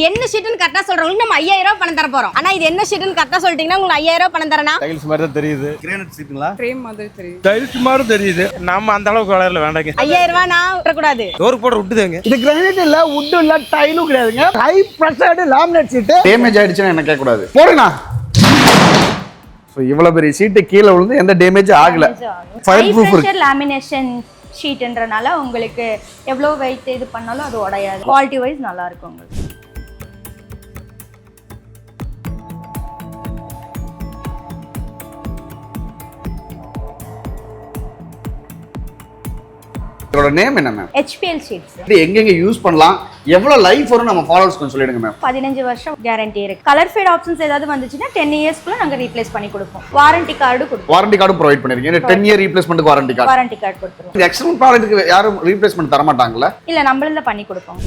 என்ன ஷீட்னு கரெக்டா சொல்றவங்களுக்கு நம்ம 5000 ரூபாய் பணம் தர போறோம். ஆனா இது என்ன ஷீட்னு கரெக்டா சொல்லிட்டீங்கன்னா உங்களுக்கு 5000 ரூபாய் பணம் தரனா? டைல்ஸ் மாதிரி தான் தெரியுது. கிரானைட் ஷீட்ங்களா? ஃப்ரேம் மாதிரி தெரியுது. டைல்ஸ் மாதிரி தெரியுது. நாம அந்த அளவுக்கு வளரல வேண்டாங்க. 5000 ரூபாய் நான் விட கூடாது. டோர் போட விட்டுதேங்க. இது கிரானைட் இல்ல, வுட் இல்ல, டைலும் கிடையாதுங்க. High pressured laminate sheet. Damage ஆயிடுச்சுன்னா என்ன கேட்க கூடாது. போடுங்க. சோ இவ்வளவு பெரிய ஷீட் கீழ விழுந்து எந்த டேமேஜ் ஆகல. ஃபயர் ப்ரூஃப் இருக்கு. லேமினேஷன் ஷீட்ன்றனால உங்களுக்கு எவ்வளவு வெயிட் இது பண்ணாலும் அது உடையாது. குவாலிட்டி வைஸ் நல்லா இருக்கும் உங்களுக்கு. இதோட நேம் என்ன மேம்? HPL sheets. இது எங்கெங்க யூஸ் பண்ணலாம், எவ்வளவு லைஃப் வரும் நம்ம ஃபாலோவர்ஸ் கொஞ்சம் சொல்லிடுங்க மேம். 15 வருஷம் கேரண்டி இருக்கு. கலர் ஃபேட் ஆப்ஷன்ஸ் ஏதாவது வந்துச்சுன்னா 10 இயர்ஸ்க்குள்ள நாங்க ரீப்ளேஸ் பண்ணி கொடுப்போம். வாரண்டி கார்டு கொடுப்போம். வாரண்டி கார்டு ப்ரொவைட் பண்ணிருக்கீங்க. 10 இயர் ரீப்ளேஸ்மென்ட்க்கு வாரண்டி கார்டு. வாரண்டி கார்டு கொடுத்துருவோம். இந்த எக்ஸ்டர்னல் ப்ராடக்ட்க்கு யாரும் ரீப்ளேஸ்மென்ட் தர மாட்டாங்கல? இல்ல, நம்மள பண்ணி கொடுப்போம்.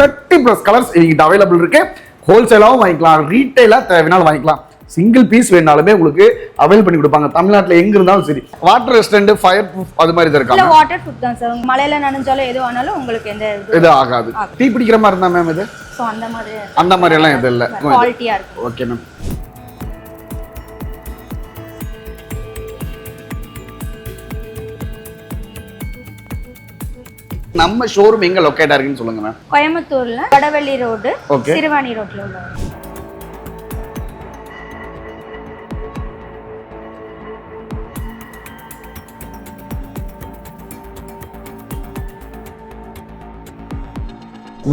+30 கலர்ஸ் இங்க அவைலபிள் இருக்கு. ஹோல்சேலாவும் வாங்கிக்கலாம், ரீட்டைலா தேவைனாலும் வாங்கிக்கலாம். சிங்கிள் பீஸ் வேணாலுமே உங்களுக்கு அவைல் பண்ணி கொடுப்பாங்க. தமிழ்நாட்டுல எங்க இருந்தாலும் சரி. வாட்டர் ரெசிஸ்டன்ட், ஃபயர் ப்ரூஃப் அது மாதிரி தான் இல்ல, இருக்காங்க. வாட்டர் ப்ரூஃப் தான் சார். மழையில நனைஞ்சாலும் எது ஆனாலும் உங்களுக்கு எந்த இது ஆகாது. டீ பிடிக்கிற மாதிரி இருந்தா மேம் இது? சோ அந்த மாதிரி எல்லாம் இது இல்ல. குவாலிட்டியா இருக்கும். Okay ma'am. நம்ம ஷோரூம் எங்க லொகேட் ஆயிருக்குன்னு சொல்லுங்க மேம். கோயம்புத்தூர்ல வடவள்ளி ரோடு, சிறுவாணி ரோட்ல உள்ள.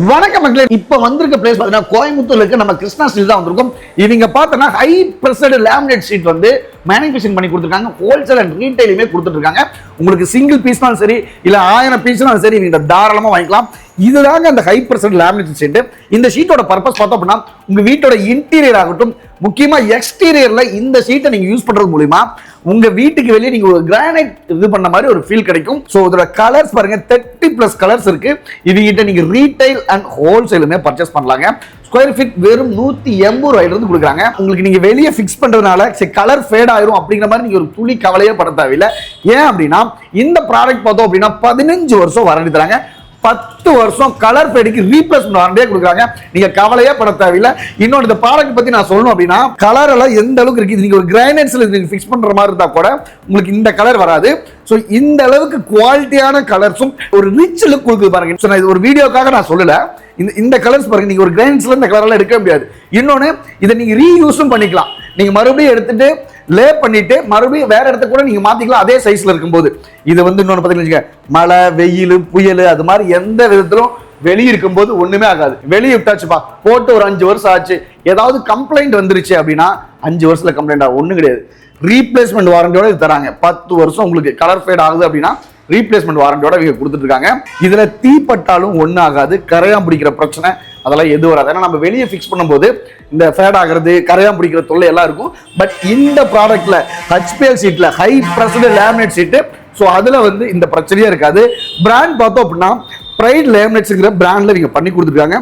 வணக்கம் மக்களே. இப்ப வந்திருக்க பிளேஸ் பாத்தீங்கன்னா கோயம்புத்தூர்ல இருக்க நம்ம கிருஷ்ணா ஸ்டீல் தான் வந்திருக்கும். இவங்க பார்த்தோன்னா ஹை பிரஷர்டு லேமினேட் ஷீட் வந்து மேனுஃபேக்சரிங் பண்ணி கொடுத்துருக்காங்க. ஹோல்சேல் அண்ட் ரீட்டைலுமே கொடுத்துட்டு இருக்காங்க. உங்களுக்கு சிங்கிள் பீஸ்னாலும் சரி, இல்ல 1000 பீஸ்னாலும் சரி, இவங்க தாராளமா வாங்கிக்கலாம். இதுதாங்க அந்த ஹை பிரஷர்டு லேமினேட் ஷீட். இந்த ஷீட்டோட பர்பஸ் பார்த்தோம் அப்படின்னா, உங்க வீட்டோட இன்டீரியர் ஆகட்டும், முக்கியமா எக்ஸ்டீரியர்ல இந்த ஷீட்டை நீங்க யூஸ் பண்றது மூலமா உங்க வீட்டுக்கு வெளியே நீங்க ஒரு கிரானைட் இது பண்ண மாதிரி ஒரு ஃபீல் கிடைக்கும். சோ இதோட கலர்ஸ் பாருங்க, 30+ கலர்ஸ் இருக்கு. இவங்கிட்ட நீங்க ரீட்டைல் அண்ட் ஹோல்சேலுமே பர்ச்சேஸ் பண்ணலாங்க. ஸ்கொயர் ஃபீட் வெறும் 180 ரூபாயில இருந்து கொடுக்குறாங்க. உங்களுக்கு நீங்க வெளியே ஃபிக்ஸ் பண்றதுனால கலர் ஃபேட் ஆயிரும் அப்படிங்கிற மாதிரி நீங்க ஒரு துளி கவலையே பட தேவையில்லை. ஏன் அப்படின்னா இந்த ப்ராடக்ட் பார்த்தோம் அப்படின்னா 15 வருஷம் வாரண்டி தராங்க. 10 வருஷம் கலர் ஃபேடுக்கு ரீப்ளேஸ்மென்ட் வாரண்டியே கொடுக்குறாங்க. நீங்க கவலையே பட தேவையில்லை. இன்னொன்று இந்த ப்ராடக்ட் பத்தி நான் சொல்லணும் அப்படின்னா, கலர் எல்லாம் எந்த அளவுக்கு இருக்கு. நீங்க ஒரு கிரானைட்ஸ்ல நீங்க ஃபிக்ஸ் பண்ற மாதிரி இருந்தா கூட உங்களுக்கு இந்த கலர் வராது. ஸோ இந்த அளவுக்கு குவாலிட்டியான கலர்ஸும் ஒரு ரிச் லுக் கொடுக்குது பாருங்க. ஸோ நான் இது ஒரு வீடியோக்காக நான் சொல்லல. இந்த கலர்ஸ் பாருங்க, நீங்க ஒரு கிரானைட்ஸ்ல இந்த கலர் எல்லாம் எடுக்க முடியாது. இன்னொன்னு இதை நீங்க ரீயூஸும் பண்ணிக்கலாம். நீங்க மறுபடியும் எடுத்துட்டு லே பண்ணிட்டு மறுபடியும் வேற இடத்த கூட நீங்க மாத்திக்கலாம் அதே சைஸ்ல இருக்கும்போது. இது வந்து இன்னொன்று பார்த்தீங்கன்னா, மழை, வெயில், புயல் அது மாதிரி எந்த விதத்திலும் வெளியே இருக்கும்போது ஒண்ணுமே ஆகாது. வெளியே விட்டாச்சுப்பா, போட்டு ஒரு 5 வருஷம் ஆச்சு, ஏதாவது கம்ப்ளைண்ட் வந்துருச்சு அப்படின்னா 5 வருஷத்துல கம்ப்ளைண்ட் ஆகும். ஒன்றும் கிடையாது. ரீப்ளேஸ்மெண்ட் வாரண்டியோட இது தராங்க. 10 வருஷம் உங்களுக்கு கலர் ஃபேட் ஆகுது அப்படின்னா ரீப்ளேஸ்மெண்ட் வாரண்டியோட இவங்க கொடுத்துட்டு இருக்காங்க. இதுல தீப்பட்டாலும் ஒன்றும் ஆகாது. கரையான் பிடிக்கிற பிரச்சனை அதெல்லாம் எது வராது. ஏன்னா நம்ம வெளியே ஃபிக்ஸ் பண்ணும்போது இந்த ஃபேட் ஆகிறது, கரையான் பிடிக்கிற தொல்லை எல்லாம் இருக்கும். பட் இந்த ப்ராடக்ட்ல HPL ஷீட்ல high pressured laminate sheet, so அதுல வந்து இந்த பிரச்சனையே இருக்காது. பிராண்ட் பார்த்தோம் அப்படின்னா பிரைட் லேமினேட்ஸ்ங்கிற பிராண்ட்ல இவங்க பண்ணி கொடுத்துருக்காங்க.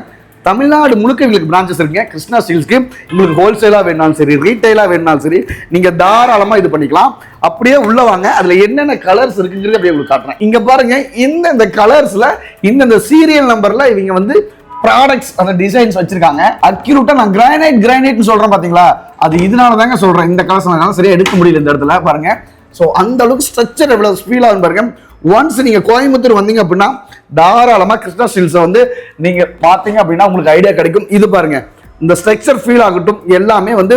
தமிழ்நாடு முழுக்க எங்களுக்கு பிரான்ச்சஸ் இருக்குங்க. கிருஷ்ணா ஸ்டீல்ஸ்க்கு உங்களுக்கு ஹோல்சேலா வேணாலும் சரி, ரீட்டைலா வேணாலும் சரி, நீங்க தாராளமா இது பண்ணிக்கலாம். அப்படியே உள்ள வாங்க, அதுல என்னென்ன கலர்ஸ் இருக்குங்கிறது அப்படியே உங்களுக்கு காட்டுறேன். இங்க பாருங்க, இந்த கலர்ஸ்ல இந்த சீரியல் நம்பர்ல இவங்க வந்து ப்ராடக்ட்ஸ் அந்த டிசைன்ஸ் வச்சிருக்காங்க. அக்யூரேட்டா நான் கிரானைட் சொல்றேன் பாத்தீங்களா, அது இதனால தாங்க சொல்றேன். இந்த கலர்ஸ் சரியா எடுக்க முடியல இந்த இடத்துல பாருங்க. ஸோ அந்த அளவுக்கு ஸ்ட்ரக்சர் எவ்வளவு ஸ்பீல் ஆகும் பாருங்க. ஒன்ஸ் நீங்க கோயம்புத்தூர் வந்தீங்க அப்படின்னா தாராளமா கிருஷ்ணா ஸ்டீல்ஸை வந்து நீங்க பார்த்தீங்க அப்படின்னா உங்களுக்கு ஐடியா கிடைக்கும். இது பாருங்க, இந்த ஸ்ட்ரக்சர் ஃபீல் ஆகட்டும் எல்லாமே வந்து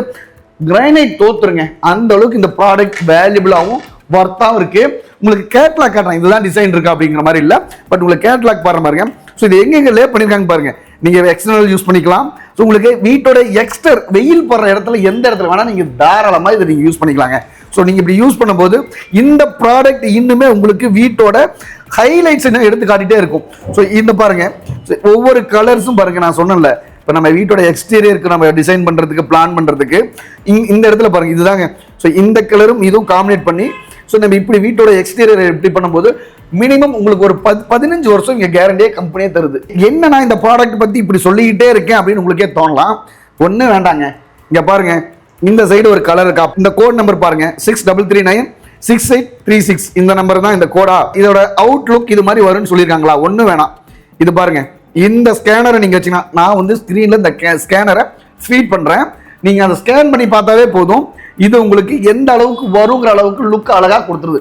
கிரானைட் தோத்துருங்க. அந்த அளவுக்கு இந்த ப்ராடக்ட் வேல்யூபிளாகவும் வர்த்தாவும் இருக்கு. உங்களுக்கு கேட்லாக் காட்டுறேன், இதுதான் டிசைன் இருக்கா அப்படிங்கிற மாதிரி இல்லை. பட் உங்களுக்கு கேட்லாக் பாருங்க பாருங்க. ஸோ இது எங்க லே பண்ணிருக்காங்க பாருங்க. நீங்க எக்ஸ்டர்னல் யூஸ் பண்ணிக்கலாம். ஸோ உங்களுக்கு வீட்டோட எக்ஸ்டர் வெயில் படுற இடத்துல எந்த இடத்துல வேணா நீங்க தாராளமா இதை நீங்க யூஸ் பண்ணிக்கலாங்க. ஸோ நீங்க இப்படி யூஸ் பண்ணும்போது இந்த ப்ராடக்ட் இன்னுமே உங்களுக்கு வீட்டோட ஹைலைட்ஸ் எடுத்து காட்டிட்டே இருக்கும். ஸோ இந்த பாருங்க, ஒவ்வொரு கலர்ஸும் பாருங்க. நான் சொன்னேன்ல, இப்போ நம்ம வீட்டோட எக்ஸ்டீரியருக்கு நம்ம டிசைன் பண்றதுக்கு, பிளான் பண்றதுக்கு இந்த இடத்துல பாருங்க, இதுதாங்க. ஸோ இந்த கலரும் இதுவும் காம்பினேட் பண்ணி ஸோ நம்ம இப்படி வீட்டோட எக்ஸ்டீரியர் எப்படி பண்ணும்போது மினிமம் உங்களுக்கு ஒரு 15 வருஷம் இங்கே கேரண்டியே கம்பெனியே தருது. என்ன நான் இந்த ப்ராடக்ட் பற்றி இப்படி சொல்லிக்கிட்டே இருக்கேன் அப்படின்னு உங்களுக்கே தோணலாம். ஒன்றும் வேண்டாங்க, இங்கே பாருங்க, இந்த சைடு ஒரு கலர் இருக்கா, இந்த கோட் நம்பர் பாருங்க 6339 6836 இந்த நம்பர் தான் இந்த கோடா. இதோட அவுட்லுக் இது மாதிரி வரும்னு சொல்லியிருக்காங்களா? ஒன்றும் வேணாம். இது பாருங்க, இந்த ஸ்கேனரை நீங்க வச்சீங்கன்னா, நான் வந்து ஸ்கிரீன்ல இந்த ஸ்கேனரை ஃபீட் பண்றேன். நீங்க அதை ஸ்கேன் பண்ணி பார்த்தாவே போதும், இது உங்களுக்கு எந்த அளவுக்கு வருங்கிற அளவுக்கு லுக் அழகா கொடுத்துருது.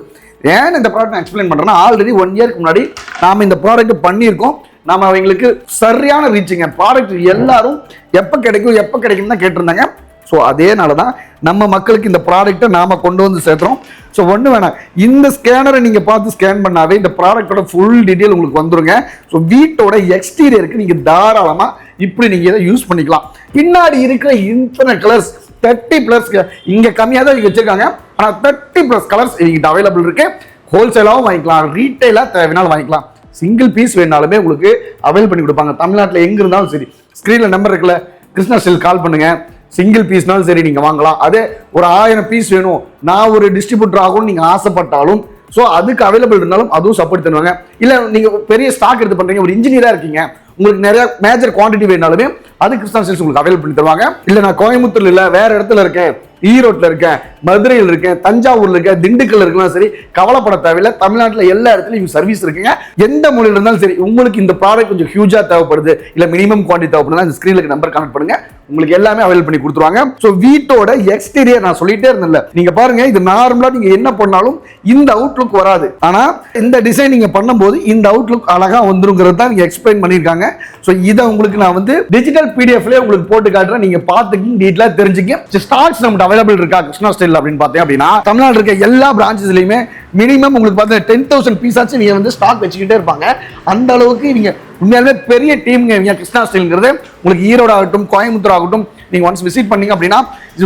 ஏன் இந்த ப்ராடக்ட் நான் எக்ஸ்பிளைன் பண்றேன்னா, ஆல்ரெடி 1 இயர்க்கு முன்னாடி நாம இந்த ப்ராடக்ட் பண்ணியிருக்கோம். நாம அவங்களுக்கு சரியான ரீச்சிங்க. ப்ராடக்ட் எல்லாரும் எப்போ கிடைக்கும் தான் கேட்டிருந்தாங்க. ஸோ அதேனால தான் நம்ம மக்களுக்கு இந்த ப்ராடக்ட்டை நாம கொண்டு வந்து சேர்த்துறோம். ஸோ ஒன்று வேணாம், இந்த ஸ்கேனரை நீங்க பார்த்து ஸ்கேன் பண்ணாவே இந்த ப்ராடக்டோட ஃபுல் டீட்டெயில் உங்களுக்கு வந்துருங்க. ஸோ வீட்டோட எக்ஸ்டீரியருக்கு நீங்க தாராளமா இப்படி நீங்க இதை யூஸ் பண்ணிக்கலாம். பின்னாடி இருக்கிற இன்ஃபினிட் கலர்ஸ் 30+ இங்க கம்மியாக தான் வச்சிருக்காங்க. ஆனால் 30+ கலர்ஸ் எங்கிட்ட அவைலபிள் இருக்கு. ஹோல்சேலாகவும் வாங்கிக்கலாம், ரீட்டைலா தேவைனாலும் வாங்கிக்கலாம். சிங்கிள் பீஸ் வேணாலுமே உங்களுக்கு அவைல் பண்ணி கொடுப்பாங்க. தமிழ்நாட்டில் எங்க இருந்தாலும் சரி, ஸ்கிரீன்ல நம்பர் இருக்குல்ல, கிருஷ்ணா ஸ்டீல் கால் பண்ணுங்க. சிங்கிள் பீஸ்னாலும் சரி நீங்க வாங்கலாம். அதே ஒரு 1000 பீஸ் வேணும், நான் ஒரு டிஸ்ட்ரிபியூட்டர் ஆகும்னு நீங்க ஆசைப்பட்டாலும் ஸோ அதுக்கு அவைலபிள் இருந்தாலும் அதுவும் சப்போர்ட் தருவாங்க. இல்லை நீங்க பெரிய ஸ்டாக் எடுத்து பண்றீங்க, ஒரு இன்ஜினியரா இருக்கீங்க, உங்களுக்கு நிறைய மேஜர் குவான்டிட்டி வேணாலுமே அது கிருஷ்ணா ஸ்டீல்ஸ் உங்களுக்கு அவைலபிள் பண்ணி தருவாங்க. இல்லை நான் கோயம்புத்தூர்ல இல்லை வேற இடத்துல இருக்கேன், ஈரோட்டில் இருக்கேன், மதுரையில் இருக்கேன், தஞ்சாவூர்ல இருக்கேன், திண்டுக்கல் இருக்குன்னா சரி, கவலைப்பட தேவையில்லை. தமிழ்நாட்டில் எல்லா இடத்துலையும் சர்வீஸ் இருக்குங்க. எந்த மொழியில இருந்தாலும் சரி, உங்களுக்கு இந்த ப்ராடக்ட் கொஞ்சம் ஹியூஜா தேவைப்படுது, இல்லை மினிமம் குவான்டிட்டி தேவைப்படுதுன்னா இந்த ஸ்கிரீனுக்கு நம்பர் கனெக்ட் பண்ணுங்க, உங்களுக்கு எல்லாமே அவைலபிள் பண்ணி கொடுத்துருவாங்க. ஸோ வீட்டோட எக்ஸ்டீரியர் நான் சொல்லிட்டே இருந்தேன்ல, நீங்க பாருங்க, இது நார்மலா நீங்க என்ன பண்ணாலும் இந்த அவுட்லுக் வராது. ஆனா இந்த டிசைன் நீங்க பண்ணும்போது இந்த அவுட்லுக் அழகா வந்துருங்கிறது தான் நீங்க எக்ஸ்பிளைன் பண்ணியிருக்காங்க. ஸோ இதை உங்களுக்கு நான் வந்து டிஜிட்டல் பிடிஎஃப்ல உங்களுக்கு போட்டு காட்டுறேன், நீங்க பார்த்துக்கிங்க, டீட்டெயிலா தெரிஞ்சுக்க. ஸ்டாக்ஸ் நம்மகிட்ட அவைலபிள் இருக்கா கிருஷ்ணா ஸ்டைல் அப்படின்னு பார்த்தேன் அப்படின்னா, தமிழ்நாடு இருக்க எல்லா பிரான்ச்சஸ்லயுமே மினிமம் உங்களுக்கு பார்த்தீங்கன்னா 10,000 பீஸ் ஆச்சு நீங்க வந்து ஸ்டாக் வச்சுக்கிட்டே இருப்பாங்க. அந்த அளவுக்கு நீங்க உண்மையாலுமே பெரிய டீம்ங்க கிருஷ்ணா ஸ்டைல்ங்கிறது. உங்களுக்கு ஈரோடு ஆகட்டும், கோயம்புத்தூர் ஆகட்டும், நீங்க ஒன்ஸ் விசிட் பண்ணீங்க அப்படின்னா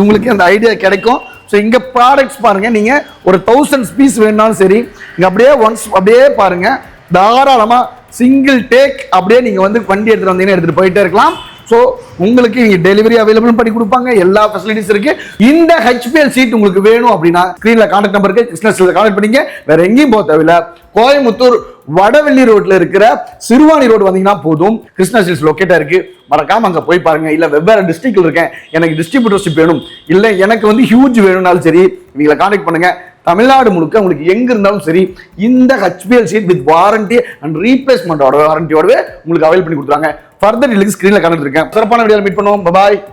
உங்களுக்கு அந்த ஐடியா கிடைக்கும். ஸோ இங்க ப்ராடக்ட்ஸ் பாருங்க, நீங்க ஒரு 1000 பீஸ் வேணும்னாலும் சரி, இங்க அப்படியே ஒன்ஸ் அப்படியே பாருங்க, தாராளமா சிங்கிள் டேக் அப்படியே நீங்க வந்து வண்டி எடுத்துட்டு வந்தீங்கன்னா எடுத்துட்டு போயிட்டே இருக்கலாம். ஸோ உங்களுக்கு இங்கே டெலிவரி அவைலபிள் பண்ணி கொடுப்பாங்க, எல்லா ஃபெசிலிட்டிஸ் இருக்கு. இந்த HPL சீட் உங்களுக்கு வேணும் அப்படின்னா ஸ்கிரீன்ல கான்டாக்ட் நம்பர் இருக்கு, கிருஷ்ணா ஸ்டீல்ல கான்டாக்ட் பண்ணீங்க. வேற எங்கேயும் போக தேவையில்லை. கோயம்புத்தூர் வடவெள்ளி ரோட்ல இருக்கிற சிறுவாணி ரோடு வந்தீங்கன்னா போதும், கிருஷ்ணா ஸ்டீல்ஸ் லொக்கேட்டா இருக்கு. மறக்காம அங்க போய் பாருங்க. இல்ல வெவ்வேறு டிஸ்ட்ரிக்ட்ல இருக்கேன், எனக்கு டிஸ்ட்ரிபியூட்டர்ஷிப் வேணும், இல்ல எனக்கு வந்து ஹியூஜ் வேணும்னாலும் சரி, இவங்களை கான்டாக்ட் பண்ணுங்க. தமிழ்நாடு முழுக்க உங்களுக்கு எங்க இருந்தாலும் சரி, இந்த HPL sheet with warranty and ரீப்ளேஸ்மெண்டோட வாரண்டியோடவே உங்களுக்கு அவைல் பண்ணி கொடுத்துறாங்க. ஃபர்தர் டீலுக்கு ஸ்கிரீன்ல கான்டாக்ட் இருக்கேன். சிறப்பான வீடியோல மீட் பண்ணுவோம். பாய்.